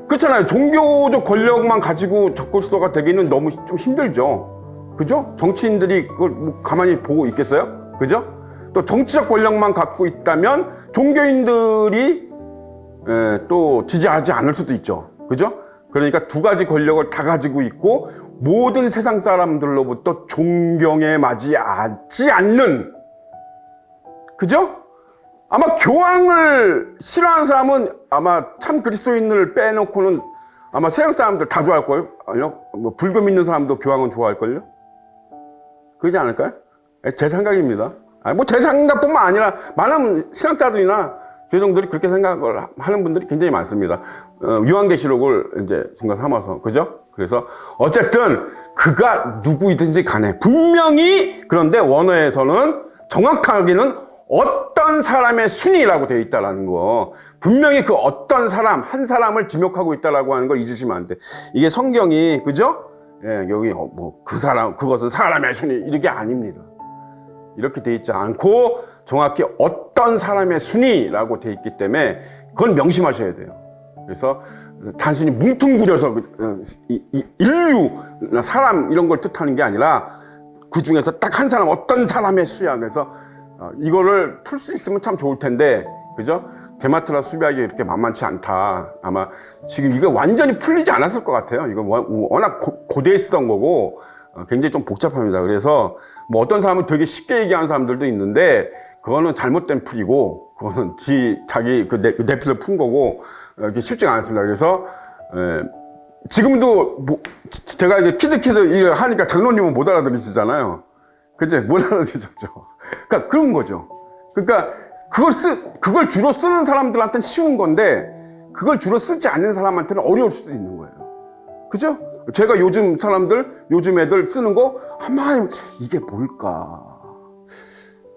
[SPEAKER 1] 그렇잖아요. 종교적 권력만 가지고 적그리스도가 되기는 너무 좀 힘들죠. 그죠? 정치인들이 그걸 가만히 보고 있겠어요? 그죠? 또 정치적 권력만 갖고 있다면 종교인들이 또 지지하지 않을 수도 있죠. 그죠? 그러니까 두 가지 권력을 다 가지고 있고 모든 세상 사람들로부터 존경에 맞지 않는, 그죠? 아마 교황을 싫어하는 사람은 아마 참 그리스도인을 빼놓고는 아마 세상 사람들 다 좋아할걸요? 뭐 불교 믿는 사람도 교황은 좋아할걸요? 그러지 않을까요? 제 생각입니다. 뭐 제 생각뿐만 아니라 많은 신학자들이나 교정들이 그렇게 생각을 하는 분들이 굉장히 많습니다. 요한계시록을 이제 중간 삼아서, 그죠? 그래서 어쨌든 그가 누구이든지 간에 분명히, 그런데 원어에서는 정확하게는 어떤 사람의 순위라고 되어 있다라는 거, 분명히 그 어떤 사람, 한 사람을 지목하고 있다라고 하는 걸 잊으시면 안 돼. 이게 성경이, 그죠? 여기 뭐 그 사람, 그것은 사람의 순위, 이게 아닙니다. 이렇게 돼 있지 않고 정확히 어떤 사람의 순위라고 돼 있기 때문에 그건 명심하셔야 돼요. 그래서 단순히 뭉뚱그려서 인류, 사람 이런 걸 뜻하는 게 아니라 그 중에서 딱 한 사람, 어떤 사람의 수야. 그래서 이거를 풀 수 있으면 참 좋을 텐데, 그죠? 게마트라 수비하기 이렇게 만만치 않다. 아마 지금 이거 완전히 풀리지 않았을 것 같아요. 이거 워낙 고대에 쓰던 거고 굉장히 좀 복잡합니다. 그래서 뭐 어떤 사람은 되게 쉽게 얘기하는 사람들도 있는데 그거는 잘못된 풀이고, 그거는 자기 그 내피를 푼 거고 이렇게 쉽지가 않습니다. 그래서 지금도 제가 이게 키드 하니까 장로님은 못 알아들으시잖아요. 그치? 못 알아들으셨죠. 그러니까 그런 거죠. 그러니까 그걸 주로 쓰는 사람들한테는 쉬운 건데 그걸 주로 쓰지 않는 사람한테는 어려울 수도 있는 거예요. 그죠? 제가 요즘 사람들, 요즘 애들 쓰는 거 아마 이게 뭘까?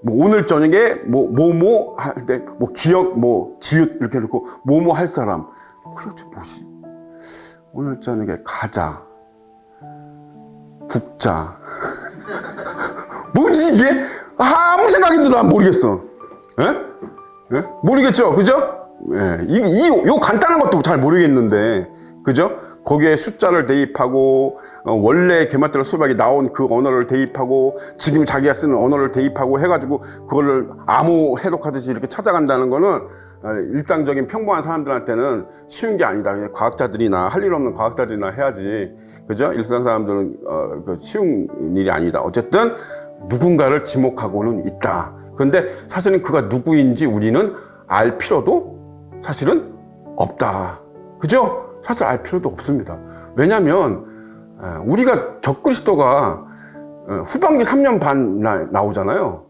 [SPEAKER 1] 뭐 오늘 저녁에 뭐뭐 할 때 뭐 기억 뭐 지읒 이렇게 놓고 뭐뭐 할 사람. 그게 뭐지? 오늘 저녁에 가자, 북자. 뭐지 이게? 아무 생각이 난 모르겠어. 예? 예? 모르겠죠, 그죠? 예, 요 간단한 것도 잘 모르겠는데, 그죠? 거기에 숫자를 대입하고, 원래 게마트라 수박이 나온 그 언어를 대입하고, 지금 자기가 쓰는 언어를 대입하고 해가지고, 그거를 암호 해독하듯이 이렇게 찾아간다는 거는, 일상적인 평범한 사람들한테는 쉬운 게 아니다. 그냥 과학자들이나 할 일 없는 과학자들이나 해야지. 그죠? 일상 사람들은, 쉬운 일이 아니다. 어쨌든, 누군가를 지목하고는 있다. 그런데 사실은 그가 누구인지 우리는 알 필요도 사실은 없다. 그죠? 사실 알 필요도 없습니다. 왜냐하면 우리가 적그리스도가 후반기 3년 반 나오잖아요.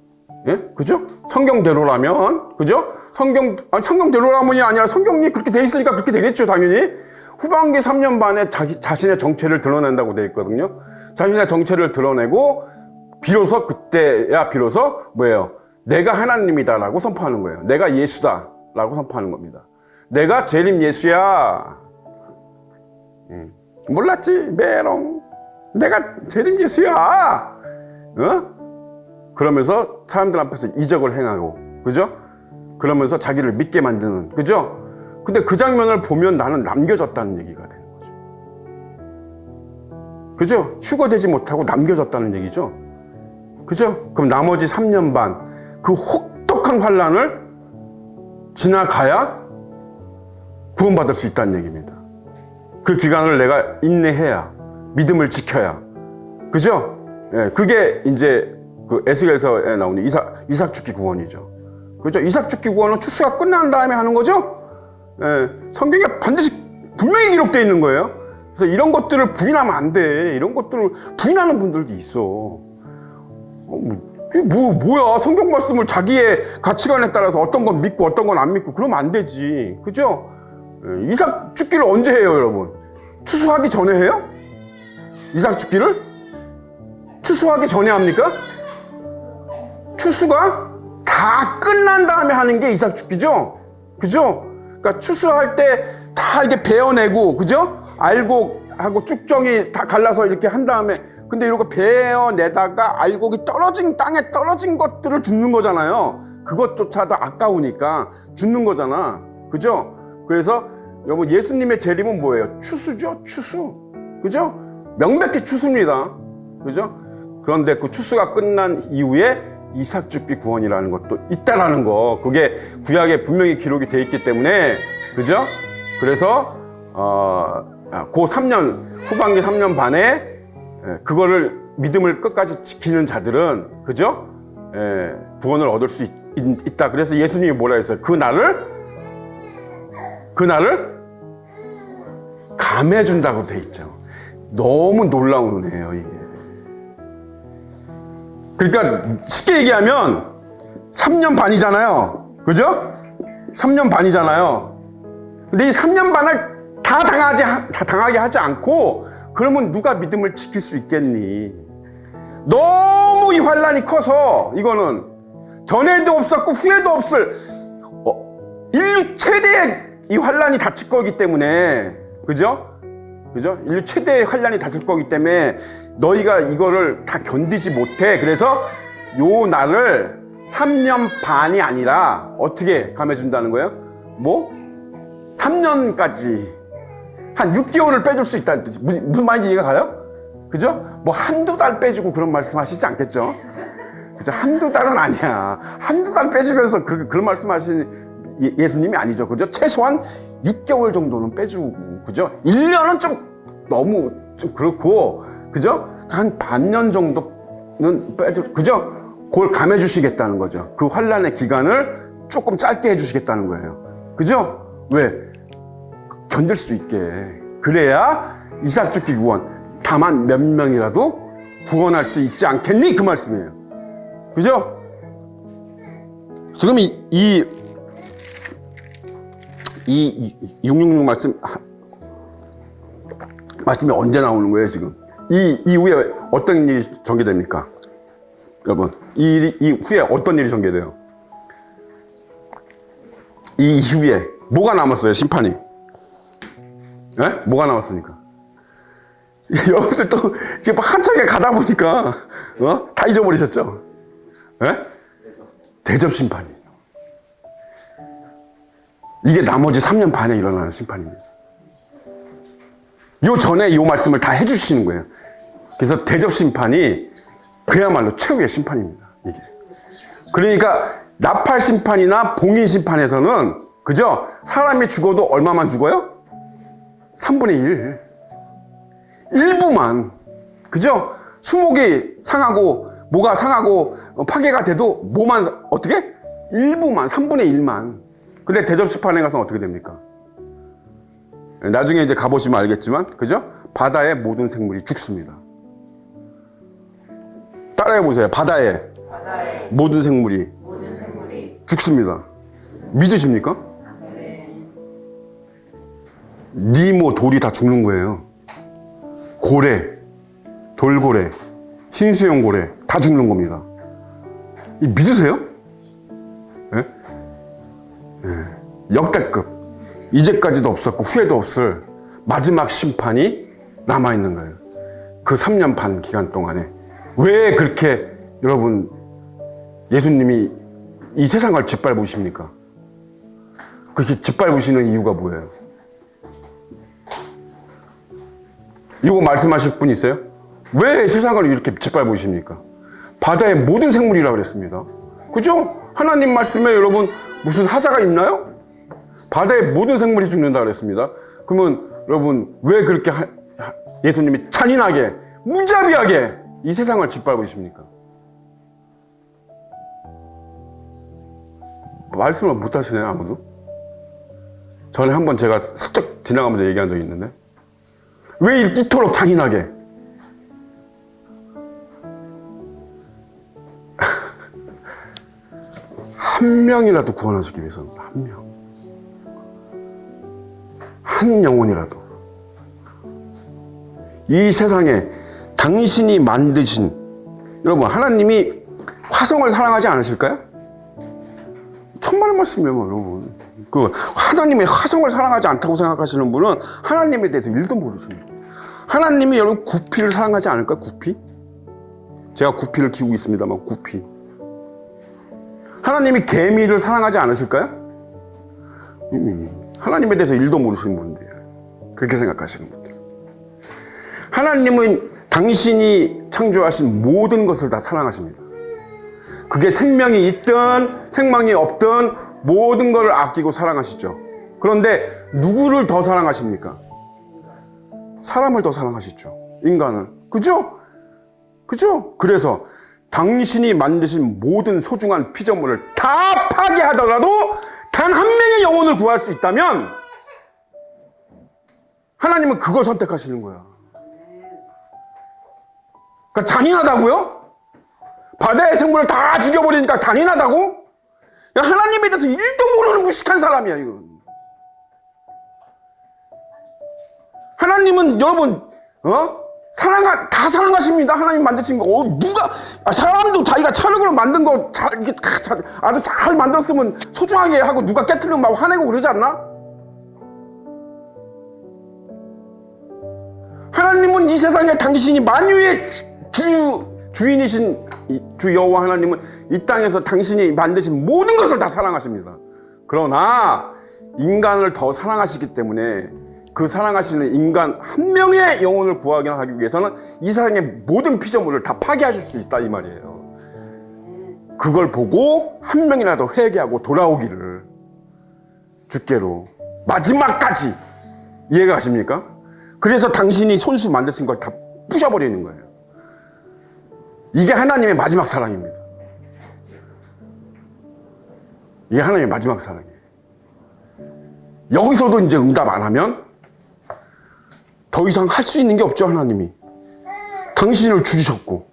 [SPEAKER 1] 예? 그죠? 성경대로라면, 그죠? 성경대로라면이 아니라 성경이 그렇게 돼 있으니까 그렇게 되겠죠, 당연히. 후반기 3년 반에 자신의 정체를 드러낸다고 돼 있거든요. 자신의 정체를 드러내고 비로소 그때야 비로소 뭐예요? 내가 하나님이다라고 선포하는 거예요. 내가 예수다라고 선포하는 겁니다. 내가 재림 예수야. 몰랐지? 메롱. 내가 재림 예수야. 그러면서 사람들 앞에서 이적을 행하고, 그죠? 그러면서 자기를 믿게 만드는, 그죠? 근데 그 장면을 보면 나는 남겨졌다는 얘기가 되는 거죠. 그죠? 휴거되지 못하고 남겨졌다는 얘기죠. 그죠? 그럼 나머지 3년 반, 그 혹독한 환란을 지나가야 구원받을 수 있다는 얘기입니다. 그 기간을 내가 인내해야, 믿음을 지켜야. 그죠? 예, 그게 이제 그 에스겔서에 나오는 이삭 죽기 구원이죠. 그죠? 이삭 죽기 구원은 추수가 끝난 다음에 하는 거죠? 예, 성경에 반드시 분명히 기록되어 있는 거예요. 그래서 이런 것들을 부인하면 안 돼. 이런 것들을 부인하는 분들도 있어. 뭐야? 성경 말씀을 자기의 가치관에 따라서 어떤 건 믿고 어떤 건 안 믿고 그러면 안 되지. 그죠? 이삭 죽기를 언제 해요, 여러분? 추수하기 전에 해요? 이삭 죽기를? 추수하기 전에 합니까? 추수가 다 끝난 다음에 하는 게 이삭 죽기죠? 그죠? 그러니까 추수할 때 다 이렇게 베어내고, 그죠? 알곡 하고 쭉정이 다 갈라서 이렇게 한 다음에, 근데 이렇게 베어내다가 알곡이 땅에 떨어진 것들을 줍는 거잖아요. 그것조차도 아까우니까 줍는 거잖아. 그죠? 그래서 여러분, 예수님의 재림은 뭐예요? 추수죠? 추수. 그죠? 명백히 추수입니다. 그죠? 그런데 그 추수가 끝난 이후에 이삭 죽기 구원이라는 것도 있다라는 거. 그게 구약에 분명히 기록이 돼 있기 때문에, 그죠? 그래서 그 3년, 후반기 3년 반에 그거를 믿음을 끝까지 지키는 자들은, 그죠? 구원을 얻을 수 있다. 그래서 예수님이 뭐라 했어요? 그 날을 감해준다고 돼 있죠. 너무 놀라운 은혜예요, 이게. 그러니까 쉽게 얘기하면 3년 반이잖아요. 그죠? 3년 반이잖아요. 근데 이 3년 반을 다 당하게 하지 않고, 그러면 누가 믿음을 지킬 수 있겠니? 너무 이 환란이 커서, 이거는 전에도 없었고 후에도 없을 인류 최대의 이 환란이 닥칠 거기 때문에, 그죠? 인류 최대의 환란이 닥칠 거기 때문에 너희가 이거를 다 견디지 못해. 그래서 요 날을 3년 반이 아니라 어떻게 감해준다는 거예요? 뭐? 3년까지 한 6개월을 빼줄 수 있다는 뜻이. 무슨 말인지 이해가 가요? 그죠? 뭐 한두 달 빼주고 그런 말씀 하시지 않겠죠? 그죠? 한두 달은 아니야. 한두 달 빼주면서 그런 말씀 하시는 예수님이 아니죠. 그죠? 최소한 6개월 정도는 빼주고, 그죠? 1년은 좀 너무 좀 그렇고, 그죠? 한 반년 정도는 빼주, 그죠? 그걸 감해주시겠다는 거죠. 그 환란의 기간을 조금 짧게 해주시겠다는 거예요. 그죠? 왜? 견딜 수 있게. 그래야 이삭 죽기 구원, 다만 몇 명이라도 구원할 수 있지 않겠니? 그 말씀이에요. 그죠? 지금 이 666 말씀 말씀이 언제 나오는 거예요, 지금? 이 이후에 어떤 일이 전개됩니까? 여러분, 이 후에 어떤 일이 전개돼요? 이 이후에 뭐가 남았어요, 심판이? 에? 뭐가 남았습니까? 여러분들 또 지금 한참에 가다 보니까 다 잊어버리셨죠? 에? 대접 심판이에요. 이게 나머지 3년 반에 일어나는 심판입니다. 요 전에 이 말씀을 다 해주시는 거예요. 그래서 대접 심판이 그야말로 최후의 심판입니다. 이게. 그러니까 나팔 심판이나 봉인 심판에서는 그죠? 사람이 죽어도 얼마만 죽어요? 3분의 1. 일부만. 그죠? 수목이 상하고 뭐가 상하고 파괴가 돼도 뭐만 어떻게? 일부만, 3분의 1만. 근데 대접 심판에 가서는 어떻게 됩니까? 나중에 이제 가보시면 알겠지만, 그죠? 바다의 모든 생물이 죽습니다. 따라해 보세요. 바다의 모든 생물이 죽습니다. 믿으십니까? 니모 돌이 다 죽는 거예요. 고래, 돌고래, 흰수염 고래 다 죽는 겁니다. 이 믿으세요? 예? 예. 역대급. 이제까지도 없었고 후에도 없을 마지막 심판이 남아있는 거예요. 그 3년 반 기간 동안에. 왜 그렇게 여러분 예수님이 이 세상을 짓밟으십니까? 그렇게 짓밟으시는 이유가 뭐예요? 이거 말씀하실 분 있어요? 왜 세상을 이렇게 짓밟으십니까? 바다의 모든 생물이라고 그랬습니다. 그죠? 하나님 말씀에 여러분 무슨 하자가 있나요? 바다의 모든 생물이 죽는다 그랬습니다. 그러면 여러분 왜 그렇게 예수님이 잔인하게 무자비하게 이 세상을 짓밟으십니까? 말씀을 못 하시네요, 아무도. 전에 한번 제가 슬쩍 지나가면서 얘기한 적이 있는데 왜 이토록 잔인하게 한 명이라도 구원하시기 위해서는 한 영혼이라도 이 세상에 당신이 만드신 여러분 하나님이 화성을 사랑하지 않으실까요? 천만의 말씀이에요, 여러분. 그 하나님이 화성을 사랑하지 않다고 생각하시는 분은 하나님에 대해서 일도 모르십니다. 하나님이 여러분 구피를 사랑하지 않을까요? 구피? 제가 구피를 키우고 있습니다만 구피. 하나님이 개미를 사랑하지 않으실까요? 하나님에 대해서 일도 모르시는 분들, 그렇게 생각하시는 분들. 하나님은 당신이 창조하신 모든 것을 다 사랑하십니다. 그게 생명이 있든 생명이 없든 모든 것을 아끼고 사랑하시죠. 그런데 누구를 더 사랑하십니까? 사람을 더 사랑하시죠. 인간을. 그죠? 그죠? 그래서 당신이 만드신 모든 소중한 피조물을 다 파괴하더라도 단 한 명의 영혼을 구할 수 있다면 하나님은 그걸 선택하시는 거야. 그러니까 잔인하다고요? 바다의 생물을 다 죽여버리니까 잔인하다고? 하나님에 대해서 일도 모르는 무식한 사람이야, 이건. 하나님은 여러분, 다 사랑하십니다. 하나님 만드신 거. 누가, 사람도 자기가 차력으로 만든 거 아주 잘 만들었으면 소중하게 하고 누가 깨트리면 막 화내고 그러지 않나? 하나님은 이 세상에 당신이 만유의 주인이신 주 여호와 하나님은 이 땅에서 당신이 만드신 모든 것을 다 사랑하십니다. 그러나 인간을 더 사랑하시기 때문에 그 사랑하시는 인간 한 명의 영혼을 구하기 위해서는 이 세상의 모든 피조물을 다 파괴하실 수 있다 이 말이에요. 그걸 보고 한 명이라도 회개하고 돌아오기를 주께로 마지막까지. 이해가 가십니까? 그래서 당신이 손수 만드신 걸 다 부셔버리는 거예요. 이게 하나님의 마지막 사랑입니다. 이게 하나님의 마지막 사랑이에요. 여기서도 이제 응답 안 하면 더 이상 할 수 있는 게 없죠. 하나님이 당신을 죽이셨고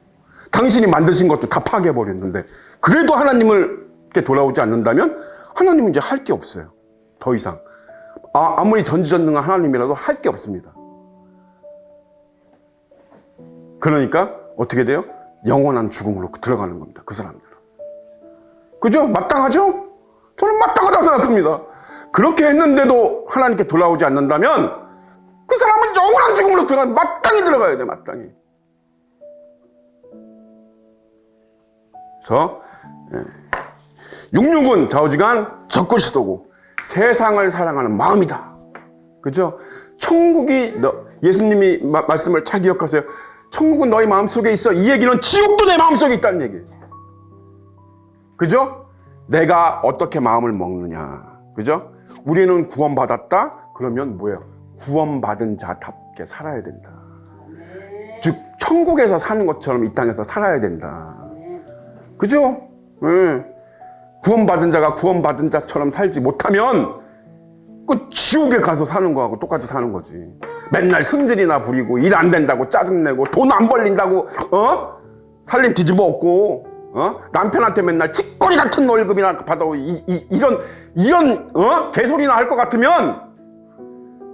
[SPEAKER 1] 당신이 만드신 것도 다 파괴해버렸는데 그래도 하나님을 이렇게 돌아오지 않는다면 하나님은 이제 할 게 없어요. 더 이상 아무리 전지전능한 하나님이라도 할 게 없습니다. 그러니까 어떻게 돼요? 영원한 죽음으로 들어가는 겁니다. 그 사람들은. 그죠? 마땅하죠? 저는 마땅하다고 생각합니다. 그렇게 했는데도 하나님께 돌아오지 않는다면 그 사람은 영원한 죽음으로 들어가는, 마땅히 들어가야 돼, 마땅히. 그래서 육육은 좌우지간 적그리스도고 세상을 사랑하는 마음이다. 그죠? 천국이 예수님이 말씀을 잘 기억하세요. 천국은 너희 마음속에 있어. 이 얘기는 지옥도 내 마음속에 있다는 얘기예요. 그죠? 내가 어떻게 마음을 먹느냐. 그죠? 우리는 구원받았다? 그러면 뭐예요? 구원받은 자답게 살아야 된다. 즉 천국에서 사는 것처럼 이 땅에서 살아야 된다. 그죠? 구원받은 자가 구원받은 자처럼 살지 못하면 그 지옥에 가서 사는 거하고 똑같이 사는 거지. 맨날 승질이나 부리고 일 안 된다고 짜증내고 돈 안 벌린다고 살림 뒤집어 엎고 남편한테 맨날 찌꺼리 같은 월급이나 받아오고 이런 개소리나 할 것 같으면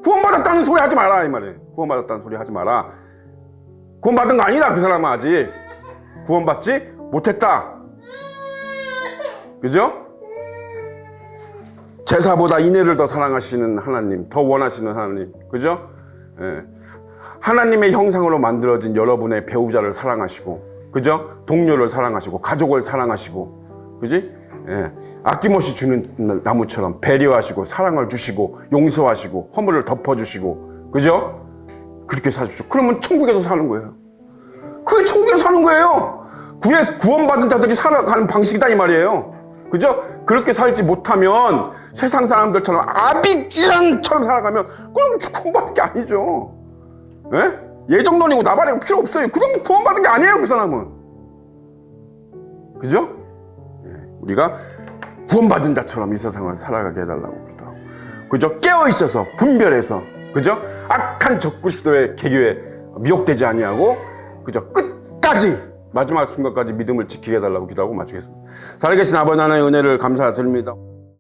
[SPEAKER 1] 구원받았다는 소리 하지 마라 이 말이에요. 구원받았다는 소리 하지 마라. 구원받은 거 아니다. 그 사람은 아직 구원받지 못했다. 그죠? 제사보다 인애를 더 사랑하시는 하나님, 더 원하시는 하나님, 그죠? 예. 하나님의 형상으로 만들어진 여러분의 배우자를 사랑하시고, 그죠? 동료를 사랑하시고, 가족을 사랑하시고, 그지? 예. 아낌없이 주는 나무처럼 배려하시고, 사랑을 주시고, 용서하시고, 허물을 덮어주시고, 그죠? 그렇게 사십시오. 그러면 천국에서 사는 거예요. 그게 천국에서 사는 거예요. 구원받은 자들이 살아가는 방식이다 이 말이에요. 그죠? 그렇게 살지 못하면 세상 사람들처럼 아비규환처럼 살아가면 그럼 구원받은 게 아니죠. 예정론이고 나발이고 필요 없어요. 그럼 구원받은 게 아니에요. 그 사람은. 그죠? 우리가 구원받은 자처럼 이 세상을 살아가게 해달라고 기도하고, 그죠? 깨어있어서 분별해서, 그죠? 악한 적그리스도의 계교에 미혹되지 아니하고, 그죠? 끝까지 마지막 순간까지 믿음을 지키게 해달라고 기도하고 마치겠습니다. 살아계신 아버지 하나님의 은혜를 감사드립니다.